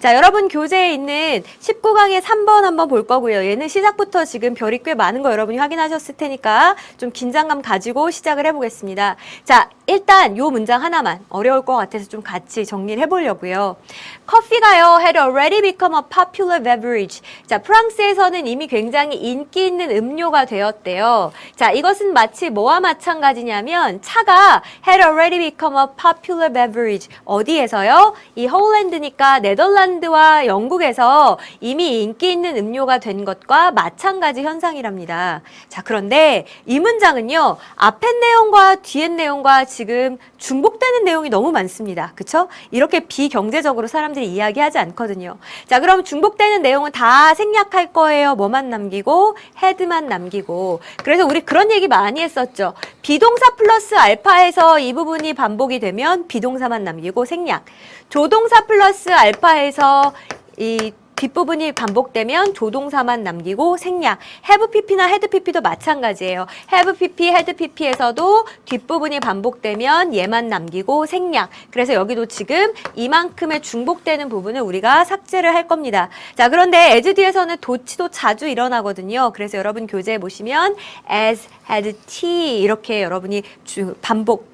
자, 여러분 교재에 있는 19강의 3번 한번 볼 거고요. 얘는 시작부터 지금 별이 꽤 많은 거 여러분이 확인하셨을 테니까 좀 긴장감 가지고 시작을 해보겠습니다. 자, 일단 요 문장 하나만 어려울 것 같아서 좀 같이 정리를 해보려고요. 커피가요 had already become a popular beverage. 자, 프랑스에서는 이미 굉장히 인기 있는 음료가 되었대요. 자, 이것은 마치 뭐와 마찬가지냐면 차가 had already become a popular beverage. 어디에서요? 이 홀랜드니까 네덜란드와 영국에서 이미 인기 있는 음료가 된 것과 마찬가지 현상이랍니다. 자, 그런데 이 문장은요, 앞에 내용과 뒤에 내용과 지금 중복되는 내용이 너무 많습니다. 그쵸? 이렇게 비경제적으로 사람들이 이야기하지 않거든요. 자, 그럼 중복되는 내용은 다 생략할 거예요. 뭐만 남기고 had만 남기고. 그래서 우리 그런 얘기 많이 했었죠. 비동사 플러스 알파에서 이 부분이 반복이 되면 비동사만 남기고 생략. 조동사 플러스 알파에서 이 뒷부분이 반복되면 조동사만 남기고 생략. have pp나 had pp도 마찬가지예요. have pp, had pp에서도 뒷부분이 반복되면 얘만 남기고 생략. 그래서 여기도 지금 이만큼의 중복되는 부분을 우리가 삭제를 할 겁니다. 자, 그런데 as 뒤에서는 도치도 자주 일어나거든요. 그래서 여러분 교재에 보시면 as, had, t 이렇게 여러분이 반복,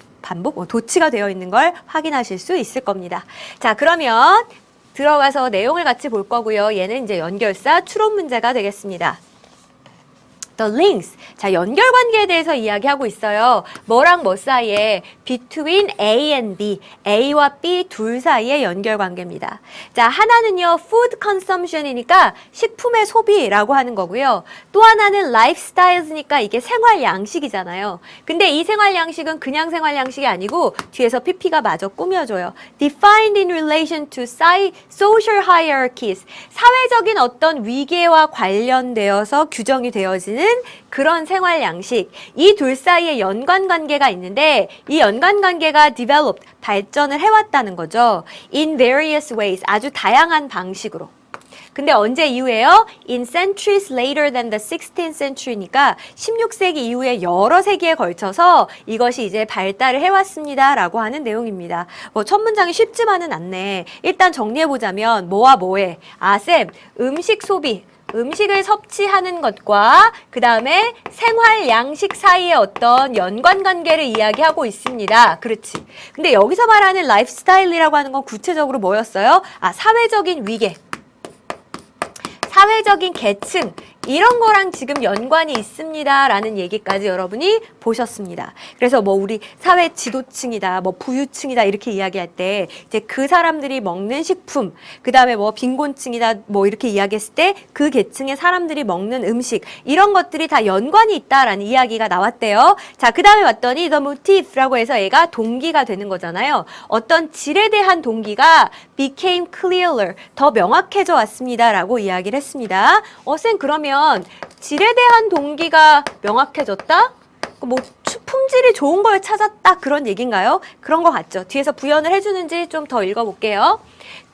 도치가 되어 있는 걸 확인하실 수 있을 겁니다. 자, 그러면 들어가서 내용을 같이 볼 거고요. 얘는 이제 연결사 추론 문제가 되겠습니다. The links. 자, 연결관계에 대해서 이야기하고 있어요. 뭐랑 뭐 사이에? Between A and B. A와 B 둘 사이의 연결관계입니다. 자, 하나는요, food consumption이니까 식품의 소비라고 하는 거고요. 또 하나는 lifestyles니까 이게 생활 양식이잖아요. 근데 이 생활 양식은 그냥 생활 양식이 아니고 뒤에서 PP가 마저 꾸며줘요. Defined in relation to social hierarchies. 사회적인 어떤 위계와 관련되어서 규정이 되어지는 그런 생활 양식. 이 둘 사이에 연관관계가 있는데 이 연관관계가 developed, 발전을 해왔다는 거죠. In various ways, 아주 다양한 방식으로. 근데 언제 이후에요? In centuries later than the 16th century니까 16세기 이후에 여러 세기에 걸쳐서 이것이 이제 발달을 해왔습니다 라고 하는 내용입니다. 뭐 첫 문장이 쉽지만은 않네. 일단 정리해보자면 뭐와 뭐에? 아, 쌤, 음식 소비. 음식을 섭취하는 것과 그 다음에 생활 양식 사이의 어떤 연관관계를 이야기하고 있습니다. 그렇지. 근데 여기서 말하는 라이프스타일이라고 하는 건 구체적으로 뭐였어요? 아, 사회적인 위계, 사회적인 계층, 이런 거랑 지금 연관이 있습니다 라는 얘기까지 여러분이 보셨습니다. 그래서 뭐 우리 사회 지도층이다, 뭐 부유층이다 이렇게 이야기할 때 이제 그 사람들이 먹는 식품, 그 다음에 뭐 빈곤층이다 뭐 이렇게 이야기했을 때 그 계층의 사람들이 먹는 음식, 이런 것들이 다 연관이 있다라는 이야기가 나왔대요. 자, 그 다음에 왔더니 the motive라고 해서 얘가 동기가 되는 거잖아요. 어떤 질에 대한 동기가 became clearer, 더 명확해져 왔습니다 라고 이야기를 했습니다. 쌤, 그러면 질에 대한 동기가 명확해졌다? 뭐 품질이 좋은 걸 찾았다 그런 얘기인가요? 그런 것 같죠. 뒤에서 부연을 해주는지 좀 더 읽어볼게요.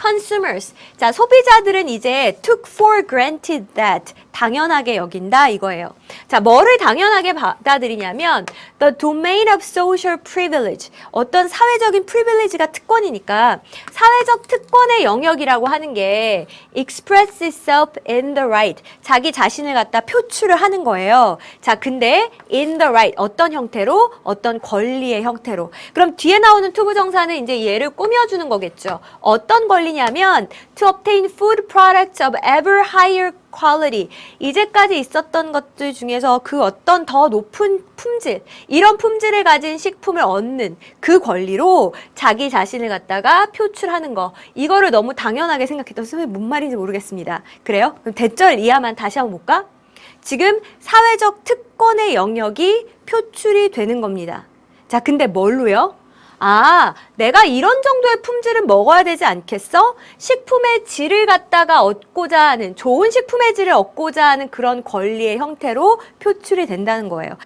Consumers. 자, 소비자들은 이제 took for granted that. 당연하게 여긴다 이거예요. 자, 뭐를 당연하게 받아들이냐면 the domain of social privilege. 어떤 사회적인 privilege가 특권이니까 사회적 특권의 영역이라고 하는 게 express itself in the right. 자기 자신을 갖다 표출을 하는 거예요. 자, 근데 in the right. 어떤 형태로? 어떤 권리의 형태로. 그럼 뒤에 나오는 투부정사는 이제 얘를 꾸며주는 거겠죠. 어떤 권리냐면 to obtain food products of ever higher quality. 이제까지 있었던 것들 중에서 그 어떤 더 높은 품질, 이런 품질을 가진 식품을 얻는 그 권리로 자기 자신을 갖다가 표출하는 거. 이거를 너무 당연하게 생각했던 선생님 뭔 말인지 모르겠습니다. 그래요? 그럼 대절 이하만 다시 한번 볼까? 지금 사회적 특권의 영역이 표출이 되는 겁니다. 자, 근데 뭘로요? 아, 내가 이런 정도의 품질은 먹어야 되지 않겠어? 식품의 질을 갖다가 얻고자 하는, 좋은 식품의 질을 얻고자 하는 그런 권리의 형태로 표출이 된다는 거예요.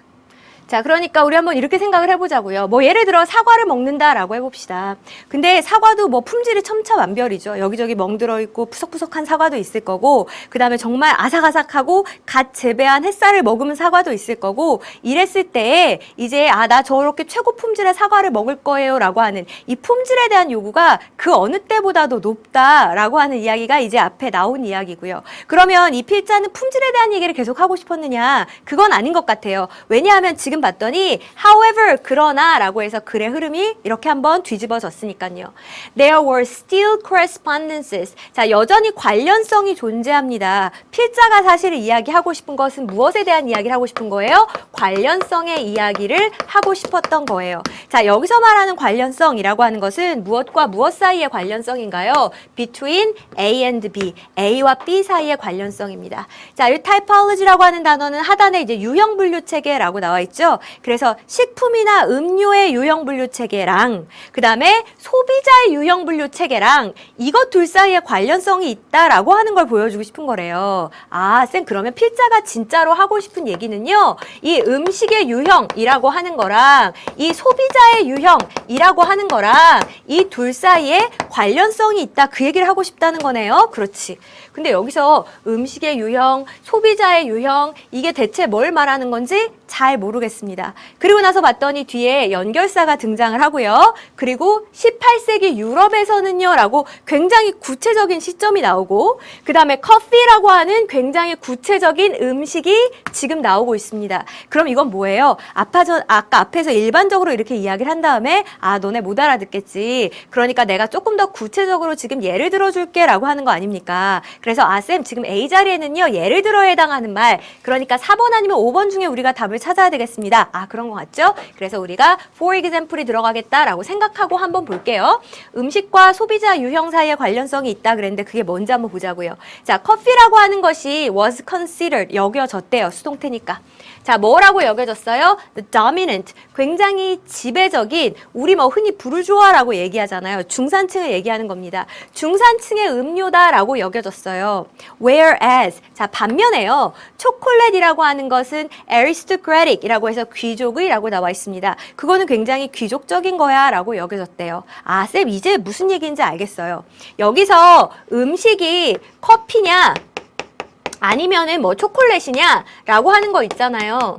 자, 그러니까 우리 한번 이렇게 생각을 해보자고요. 뭐 예를 들어 사과를 먹는다라고 해봅시다. 근데 사과도 뭐 품질이 천차만별이죠. 여기저기 멍들어 있고 푸석푸석한 사과도 있을 거고, 그 다음에 정말 아삭아삭하고 갓 재배한 햇살을 머금은 사과도 있을 거고, 이랬을 때 이제 나 저렇게 최고 품질의 사과를 먹을 거예요라고 하는 이 품질에 대한 요구가 그 어느 때보다도 높다라고 하는 이야기가 이제 앞에 나온 이야기고요. 그러면 이 필자는 품질에 대한 얘기를 계속 하고 싶었느냐? 그건 아닌 것 같아요. 왜냐하면 지금 봤더니 however 그러나 라고 해서 글의 흐름이 이렇게 한번 뒤집어졌으니까요. There were still correspondences. 자, 여전히 관련성이 존재합니다. 필자가 사실 이야기하고 싶은 것은 무엇에 대한 이야기를 하고 싶은 거예요? 관련성의 이야기를 하고 싶었던 거예요. 자, 여기서 말하는 관련성이라고 하는 것은 무엇과 무엇 사이의 관련성인가요? Between A and B. A와 B 사이의 관련성입니다. 자, 이 typology라고 하는 단어는 하단에 이제 유형 분류 체계라고 나와 있죠. 그래서 식품이나 음료의 유형 분류 체계랑 그 다음에 소비자의 유형 분류 체계랑 이것 둘 사이에 관련성이 있다라고 하는 걸 보여주고 싶은 거래요. 쌤 그러면 필자가 진짜로 하고 싶은 얘기는요. 이 음식의 유형이라고 하는 거랑 이 소비자의 유형이라고 하는 거랑 이 둘 사이에 관련성이 있다. 그 얘기를 하고 싶다는 거네요. 그렇지. 근데 여기서 음식의 유형, 소비자의 유형 이게 대체 뭘 말하는 건지 잘 모르겠습니다. 그리고 나서 봤더니 뒤에 연결사가 등장을 하고요. 그리고 18세기 유럽에서는요 라고 굉장히 구체적인 시점이 나오고 그 다음에 커피라고 하는 굉장히 구체적인 음식이 지금 나오고 있습니다. 그럼 이건 뭐예요? 아까 앞에서 일반적으로 이렇게 이야기를 한 다음에 너네 못 알아듣겠지. 그러니까 내가 조금 더 구체적으로 지금 예를 들어줄게 라고 하는 거 아닙니까? 그래서 쌤 지금 A 자리에는요 예를 들어에 해당하는 말 그러니까 4번 아니면 5번 중에 우리가 답을 찾아야 되겠습니다. 그런 거 같죠? 그래서 우리가 for example이 들어가겠다라고 생각하고 한번 볼게요. 음식과 소비자 유형 사이에 관련성이 있다 그랬는데 그게 뭔지 한번 보자고요. 자, 커피라고 하는 것이 was considered 여겨졌대요. 수동태니까. 자, 뭐라고 여겨졌어요? The dominant, 굉장히 지배적인, 우리 뭐 흔히 부르주아라고 얘기하잖아요. 중산층을 얘기하는 겁니다. 중산층의 음료다라고 여겨졌어요. Whereas, 자, 반면에요. 초콜릿이라고 하는 것은 aristocratic이라고 해서 귀족이라고 나와 있습니다. 그거는 굉장히 귀족적인 거야 라고 여겨졌대요. 쌤 이제 무슨 얘기인지 알겠어요. 여기서 음식이 커피냐 아니면은 뭐 초콜릿이냐 라고 하는 거 있잖아요.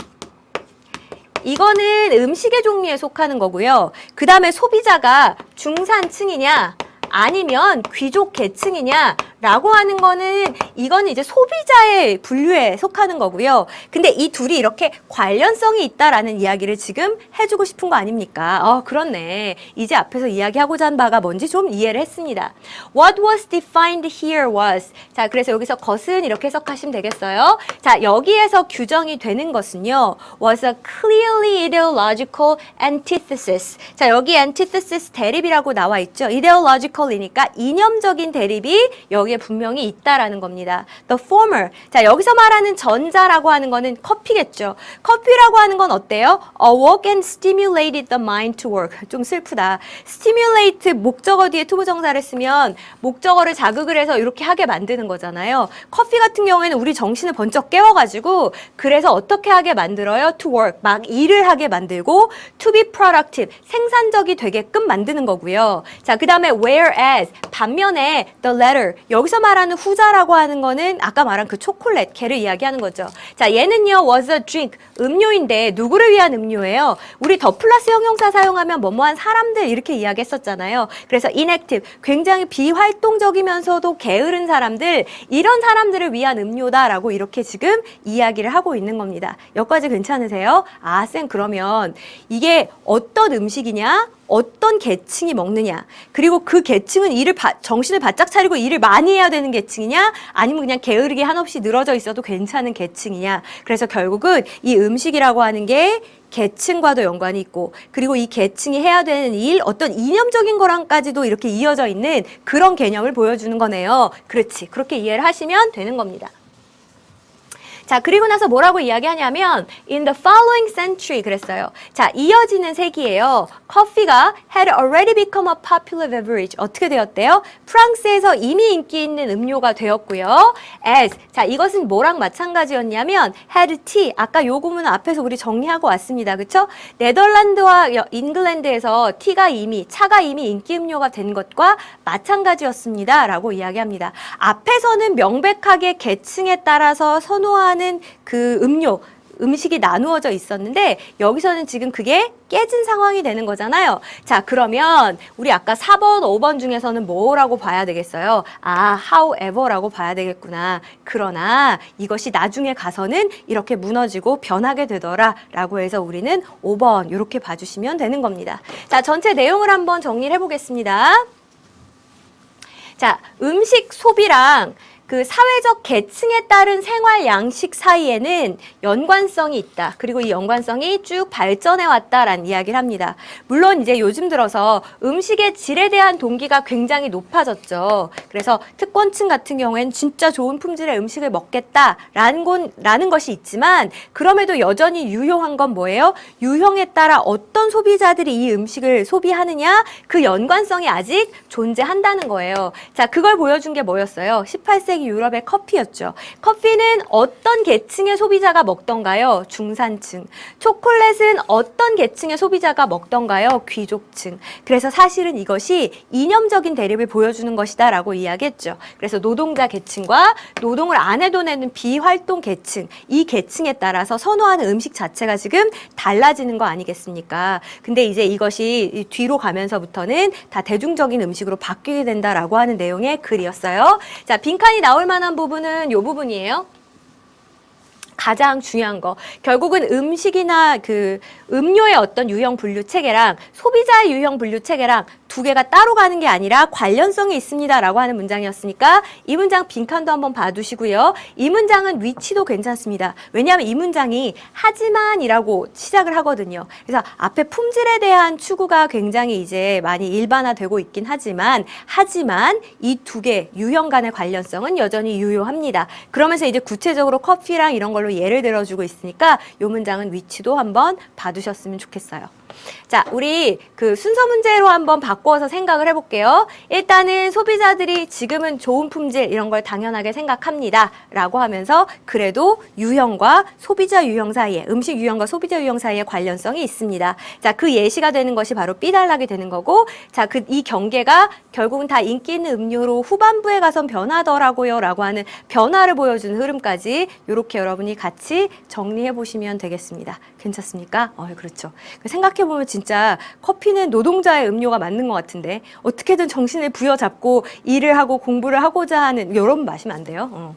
이거는 음식의 종류에 속하는 거고요. 그 다음에 소비자가 중산층이냐 아니면 귀족 계층이냐 라고 하는 거는 이거는 이제 소비자의 분류에 속하는 거고요. 근데 이 둘이 이렇게 관련성이 있다라는 이야기를 지금 해주고 싶은 거 아닙니까? 그렇네. 이제 앞에서 이야기하고자 한 바가 뭔지 좀 이해를 했습니다. What was defined here was. 자, 그래서 여기서 것은 이렇게 해석하시면 되겠어요. 자, 여기에서 규정이 되는 것은요. was a clearly ideological antithesis. 자, 여기 antithesis 대립이라고 나와 있죠. ideological이니까 이념적인 대립이 여기 분명히 있다라는 겁니다. The former. 자, 여기서 말하는 전자라고 하는 거는 커피겠죠. 커피라고 하는 건 어때요? Awoke and stimulated the mind to work. 좀 슬프다. stimulate 목적어 뒤에 투부정사를 쓰면 목적어를 자극을 해서 이렇게 하게 만드는 거잖아요. 커피 같은 경우에는 우리 정신을 번쩍 깨워가지고 그래서 어떻게 하게 만들어요? To work. 막 일을 하게 만들고 to be productive. 생산적이 되게끔 만드는 거고요. 자, 그 다음에 whereas 반면에 the latter. 여기서 말하는 후자라고 하는 거는 아까 말한 그 초콜릿, 걔를 이야기하는 거죠. 자, 얘는요, was a drink, 음료인데 누구를 위한 음료예요? 우리 더 플러스 형용사 사용하면 뭐뭐한 사람들 이렇게 이야기했었잖아요. 그래서 inactive, 굉장히 비활동적이면서도 게으른 사람들, 이런 사람들을 위한 음료다라고 이렇게 지금 이야기를 하고 있는 겁니다. 여기까지 괜찮으세요? 쌤 그러면 이게 어떤 음식이냐? 어떤 계층이 먹느냐 그리고 그 계층은 정신을 바짝 차리고 일을 많이 해야 되는 계층이냐 아니면 그냥 게으르게 한없이 늘어져 있어도 괜찮은 계층이냐 그래서 결국은 이 음식이라고 하는 게 계층과도 연관이 있고 그리고 이 계층이 해야 되는 일 어떤 이념적인 거랑까지도 이렇게 이어져 있는 그런 개념을 보여주는 거네요. 그렇지 그렇게 이해를 하시면 되는 겁니다. 자, 그리고 나서 뭐라고 이야기하냐면 in the following century 그랬어요. 자, 이어지는 세기예요. 커피가 had already become a popular beverage. 어떻게 되었대요? 프랑스에서 이미 인기 있는 음료가 되었고요. as, 자, 이것은 뭐랑 마찬가지였냐면 had tea. 아까 요 구문은 앞에서 우리 정리하고 왔습니다. 그쵸? 네덜란드와 잉글랜드에서 차가 이미 인기 음료가 된 것과 마찬가지였습니다. 라고 이야기합니다. 앞에서는 명백하게 계층에 따라서 선호하는 그 음식이 나누어져 있었는데 여기서는 지금 그게 깨진 상황이 되는 거잖아요. 자, 그러면 우리 아까 4번, 5번 중에서는 뭐라고 봐야 되겠어요? 아, however라고 봐야 되겠구나. 그러나 이것이 나중에 가서는 이렇게 무너지고 변하게 되더라 라고 해서 우리는 5번 이렇게 봐주시면 되는 겁니다. 자, 전체 내용을 한번 정리를 해보겠습니다. 자, 음식 소비랑 그 사회적 계층에 따른 생활 양식 사이에는 연관성이 있다. 그리고 이 연관성이 쭉 발전해 왔다라는 이야기를 합니다. 물론 이제 요즘 들어서 음식의 질에 대한 동기가 굉장히 높아졌죠. 그래서 특권층 같은 경우에는 진짜 좋은 품질의 음식을 먹겠다라는 것이 있지만 그럼에도 여전히 유효한 건 뭐예요? 유형에 따라 어떤 소비자들이 이 음식을 소비하느냐 그 연관성이 아직 존재한다는 거예요. 자, 그걸 보여준 게 뭐였어요? 18세기 유럽의 커피였죠. 커피는 어떤 계층의 소비자가 먹던가요? 중산층. 초콜릿은 어떤 계층의 소비자가 먹던가요? 귀족층. 그래서 사실은 이것이 이념적인 대립을 보여주는 것이다 라고 이야기했죠. 그래서 노동자 계층과 노동을 안 해도 내는 비활동 계층, 이 계층에 따라서 선호하는 음식 자체가 지금 달라지는 거 아니겠습니까? 근데 이제 이것이 뒤로 가면서부터는 다 대중적인 음식으로 바뀌게 된다라고 하는 내용의 글이었어요. 자, 빈칸이 나올 만한 부분은 이 부분이에요. 가장 중요한 거. 결국은 음식이나 그 음료의 어떤 유형 분류 체계랑 소비자의 유형 분류 체계랑 두 개가 따로 가는 게 아니라 관련성이 있습니다라고 하는 문장이었으니까 이 문장 빈칸도 한번 봐두시고요. 이 문장은 위치도 괜찮습니다. 왜냐하면 이 문장이 하지만이라고 시작을 하거든요. 그래서 앞에 품질에 대한 추구가 굉장히 이제 많이 일반화되고 있긴 하지만 이 두 개 유형 간의 관련성은 여전히 유효합니다. 그러면서 이제 구체적으로 커피랑 이런 걸로 예를 들어주고 있으니까 이 문장은 위치도 한번 봐두셨으면 좋겠어요. 자, 우리 그 순서 문제로 한번 바꿔서 생각을 해볼게요. 일단은 소비자들이 지금은 좋은 품질 이런 걸 당연하게 생각합니다. 라고 하면서 그래도 유형과 소비자 유형 사이에, 음식 유형과 소비자 유형 사이에 관련성이 있습니다. 자, 그 예시가 되는 것이 바로 B단락이 되는 거고, 자, 이 경계가 결국은 다 인기 있는 음료로 후반부에 가선 변하더라고요. 라고 하는 변화를 보여주는 흐름까지 이렇게 여러분이 같이 정리해 보시면 되겠습니다. 괜찮습니까? 그렇죠. 생각해보면 진짜 커피는 노동자의 음료가 맞는 것 같은데 어떻게든 정신을 부여잡고 일을 하고 공부를 하고자 하는 이런 마시면 안 돼요.